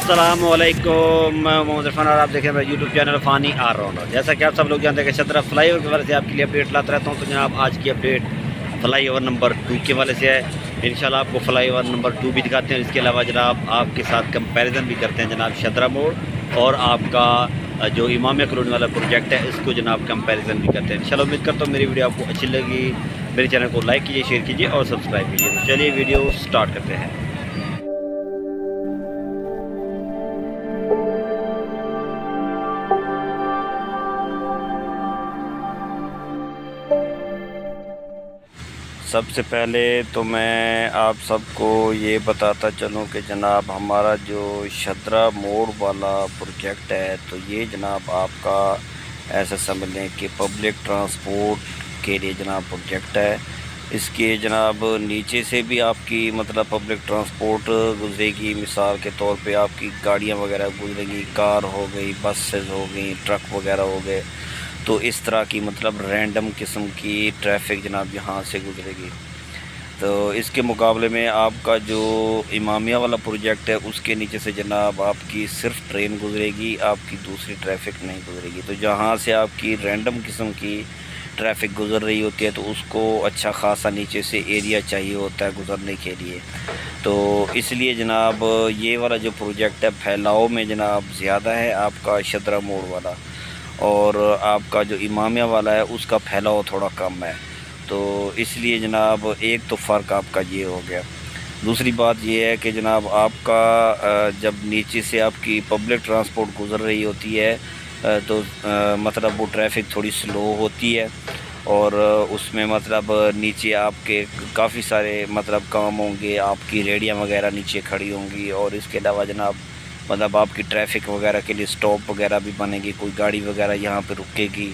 अस्सलामुअलैकुम, मैं मोहम्मद इरफान और आप देखें मेरा यूट्यूब चैनल फ़ानी आर रौनक। जैसा कि आप सब लोग जानते हैं कि शदरा फ्लाई ओवर के हवाले से आपके लिए अपडेट लाता रहता हूँ। तो जनाब आज की अपडेट फ्लाई ओवर नंबर 2 के हवाले से है। इंशाल्लाह आपको फ्लाई ओवर नंबर 2 भी दिखाते हैं। इसके अलावा जनाब आपके साथ कंपैरिजन भी करते हैं जनाब शदरा मोड़ और आपका जो इमामिया कॉलोनी वाला प्रोजेक्ट है इसको जनाब कंपैरिजन भी करते हैं। इंशाल्लाह उम्मीद करता हूँ मेरी वीडियो आपको अच्छी लगी। मेरे चैनल को लाइक कीजिए, शेयर कीजिए और सब्सक्राइब कीजिए। तो चलिए वीडियो स्टार्ट करते हैं। सबसे पहले तो मैं आप सबको ये बताता चलूँ कि जनाब हमारा जो शदरा मोड़ वाला प्रोजेक्ट है तो ये जनाब आपका ऐसा समझ लें कि पब्लिक ट्रांसपोर्ट के लिए जनाब प्रोजेक्ट है। इसके जनाब नीचे से भी आपकी मतलब पब्लिक ट्रांसपोर्ट गुजरेगी। मिसाल के तौर पे आपकी गाड़ियाँ वगैरह गुजरेंगी, कार हो गई, बसेस हो गई, ट्रक वगैरह हो गए। तो इस तरह की मतलब रैंडम किस्म की ट्रैफिक जनाब यहाँ से गुजरेगी। तो इसके मुकाबले में आपका जो इमामिया वाला प्रोजेक्ट है उसके नीचे से जनाब आपकी सिर्फ ट्रेन गुजरेगी, आपकी दूसरी ट्रैफिक नहीं गुजरेगी। तो जहाँ से आपकी रैंडम किस्म की ट्रैफिक गुजर रही होती है तो उसको अच्छा खासा नीचे से एरिया चाहिए होता है गुजरने के लिए। तो इसलिए जनाब ये वाला जो प्रोजेक्ट है फैलाव में जनाब ज़्यादा है आपका शदरा मोड़ वाला, और आपका जो इमामिया वाला है उसका फैलाव थोड़ा कम है। तो इसलिए जनाब एक तो फ़र्क आपका ये हो गया। दूसरी बात ये है कि जनाब आपका जब नीचे से आपकी पब्लिक ट्रांसपोर्ट गुज़र रही होती है तो मतलब वो ट्रैफिक थोड़ी स्लो होती है और उसमें मतलब नीचे आपके काफ़ी सारे मतलब काम होंगे, आपकी रेडियाँ वगैरह नीचे खड़ी होंगी। और इसके अलावा जनाब मतलब आपकी ट्रैफिक वगैरह के लिए स्टॉप वगैरह भी बनेगी, कोई गाड़ी वगैरह यहाँ पे रुकेगी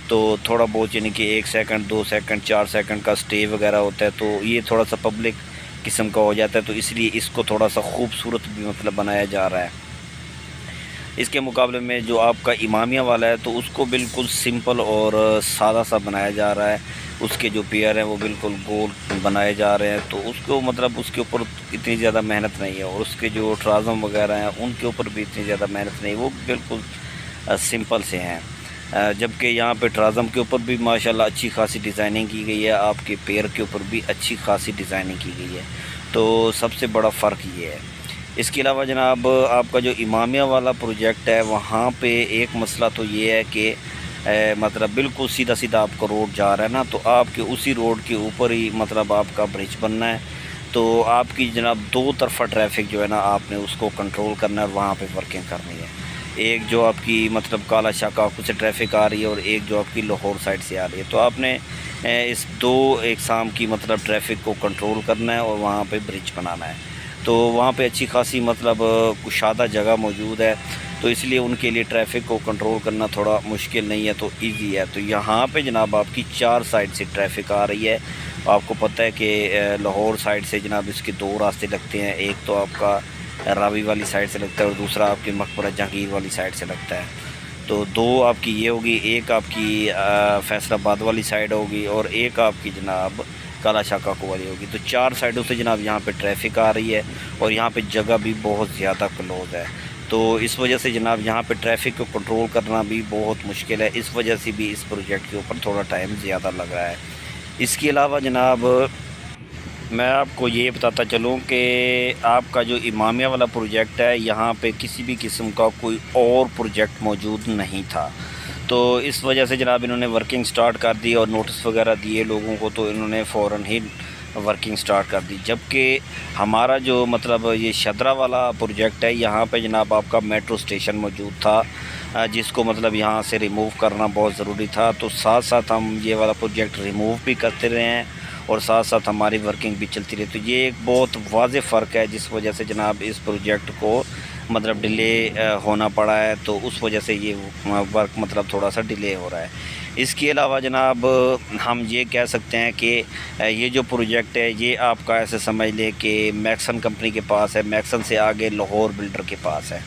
तो थोड़ा बहुत यानी कि 1 सेकंड 2 सेकंड 4 सेकंड का स्टे वगैरह होता है। तो ये थोड़ा सा पब्लिक किस्म का हो जाता है। तो इसलिए इसको थोड़ा सा खूबसूरत भी मतलब बनाया जा रहा है। इसके मुकाबले में जो आपका इमामिया वाला है तो उसको बिल्कुल सिंपल और सादा सा बनाया जा रहा है। उसके जो पेयर हैं वो बिल्कुल गोल बनाए जा रहे हैं। तो उसको मतलब उसके ऊपर इतनी ज़्यादा मेहनत नहीं है, और उसके जो ट्राज़म वगैरह हैं उनके ऊपर भी इतनी ज़्यादा मेहनत नहीं, वो बिल्कुल सिंपल से हैं। जबकि यहाँ पे ट्राज़म के ऊपर भी माशाल्लाह अच्छी खासी डिज़ाइनिंग की गई है, आपके पेयर के ऊपर भी अच्छी खासी डिज़ाइनिंग की गई है। तो सबसे बड़ा फ़र्क ये है। इसके अलावा जनाब आपका जो इमामिया वाला प्रोजेक्ट है वहाँ पे एक मसला तो ये है कि मतलब बिल्कुल सीधा सीधा आपका रोड जा रहा है ना, तो आपके उसी रोड के ऊपर ही मतलब आपका ब्रिज बनना है। तो आपकी जनाब दो तरफा ट्रैफिक जो है ना आपने उसको कंट्रोल करना है और वहाँ पे वर्किंग करनी है। एक जो आपकी मतलब काला शाह काकू से ट्रैफिक आ रही है और एक जो आपकी लाहौर साइड से आ रही है। तो आपने इस दो एकसाम की मतलब ट्रैफिक को कंट्रोल करना है और वहाँ पे ब्रिज बनाना है। तो वहाँ पे अच्छी खासी मतलब कुशादा जगह मौजूद है, तो इसलिए उनके लिए ट्रैफिक को कंट्रोल करना थोड़ा मुश्किल नहीं है, तो इजी है। तो यहाँ पे जनाब आपकी 4 साइड से ट्रैफिक आ रही है। आपको पता है कि लाहौर साइड से जनाब इसके 2 रास्ते लगते हैं, एक तो आपका रावी वाली साइड से लगता है और दूसरा आपकी मकबरा जहांगीर वाली साइड से लगता है। तो 2 आपकी ये होगी, एक आपकी फैसलाबाद वाली साइड होगी और एक आपकी जनाब काला शाह काकू वाली होगी। तो 4 साइडों से जनाब यहाँ पे ट्रैफिक आ रही है और यहाँ पे जगह भी बहुत ज़्यादा क्लोज है। तो इस वजह से जनाब यहाँ पे ट्रैफिक को कंट्रोल करना भी बहुत मुश्किल है। इस वजह से भी इस प्रोजेक्ट के ऊपर थोड़ा टाइम ज़्यादा लग रहा है। इसके अलावा जनाब मैं आपको ये बताता चलूँ कि आपका जो इमामिया वाला प्रोजेक्ट है यहाँ पे किसी भी किस्म का कोई और प्रोजेक्ट मौजूद नहीं था। तो इस वजह से जनाब इन्होंने वर्किंग स्टार्ट कर दी और नोटिस वगैरह दिए लोगों को, तो इन्होंने फ़ौरन ही वर्किंग स्टार्ट कर दी। जबकि हमारा जो मतलब ये शदरा वाला प्रोजेक्ट है यहाँ पे जनाब आपका मेट्रो स्टेशन मौजूद था, जिसको मतलब यहाँ से रिमूव करना बहुत ज़रूरी था। तो साथ साथ हम ये वाला प्रोजेक्ट रिमूव भी करते रहे हैं اور ساتھ ساتھ ہماری ورکنگ بھی چلتی رہے. تو یہ ایک بہت واضح فرق ہے جس وجہ سے جناب اس پروجیکٹ کو مطلب ڈیلے ہونا پڑا ہے. تو اس وجہ سے یہ ورک مطلب تھوڑا سا ڈیلے ہو رہا ہے. اس کے علاوہ جناب ہم یہ کہہ سکتے ہیں کہ یہ جو پروجیکٹ ہے یہ آپ کا ایسے سمجھ لیں کہ میکسن کمپنی کے پاس ہے, میکسن سے آگے لاہور بلڈر کے پاس ہے.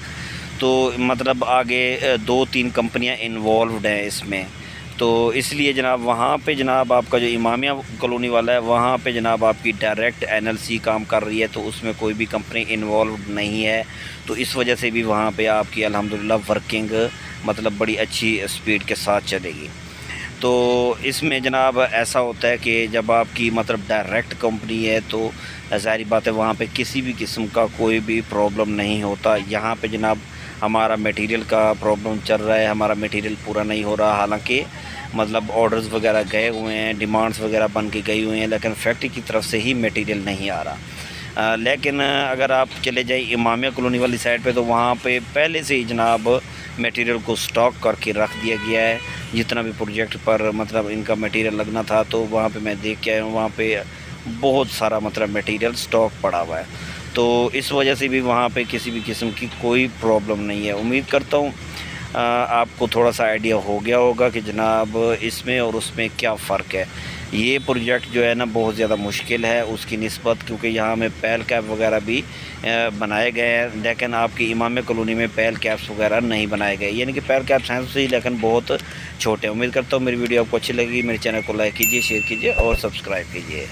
تو مطلب آگے 2-3 کمپنیاں انوالوڈ ہیں اس میں. تو اس لیے جناب وہاں پہ جناب آپ کا جو امامیہ کالونی والا ہے وہاں پہ جناب آپ کی ڈائریکٹ NLC کام کر رہی ہے, تو اس میں کوئی بھی کمپنی انوالوڈ نہیں ہے. تو اس وجہ سے بھی وہاں پہ آپ کی الحمدللہ ورکنگ مطلب بڑی اچھی سپیڈ کے ساتھ چلے گی. تو اس میں جناب ایسا ہوتا ہے کہ جب آپ کی مطلب ڈائریکٹ کمپنی ہے تو ظاہری بات ہے وہاں پہ کسی بھی قسم کا کوئی بھی پرابلم نہیں ہوتا. یہاں پہ جناب ہمارا میٹیریل کا پرابلم چل رہا ہے, ہمارا میٹیریل پورا نہیں ہو رہا, حالانکہ مطلب آرڈرز وغیرہ گئے ہوئے ہیں, ڈیمانڈز وغیرہ بن کے گئی ہوئی ہیں, لیکن فیکٹری کی طرف سے ہی میٹیریل نہیں آ رہا. لیکن اگر آپ چلے جائیں امامیہ کالونی والی سائڈ پہ تو وہاں پہ پہلے سے ہی جناب میٹیریل کو سٹاک کر کے رکھ دیا گیا ہے. جتنا بھی پروجیکٹ پر مطلب ان کا میٹیریل لگنا تھا تو وہاں پہ میں دیکھ کے آیا ہوں, وہاں پہ بہت سارا مطلب میٹیریل سٹاک پڑا ہوا ہے. تو اس وجہ سے بھی وہاں پہ کسی بھی قسم کی کوئی پرابلم نہیں ہے. امید کرتا ہوں آپ کو تھوڑا سا آئیڈیا ہو گیا ہوگا کہ جناب اس میں اور اس میں کیا فرق ہے. یہ پروجیکٹ جو ہے نا بہت زیادہ مشکل ہے اس کی نسبت, کیونکہ یہاں میں پیل کیپ وغیرہ بھی بنائے گئے ہیں, لیکن آپ کی امامیہ کالونی میں پیل کیپس وغیرہ نہیں بنائے گئے. یعنی کہ پیل کیپس ہیں صحیح لیکن بہت چھوٹے. امید کرتا ہوں میری ویڈیو آپ کو اچھی لگی. میرے چینل کو لائک کیجیے, شیئر کیجیے اور سبسکرائب کیجیے.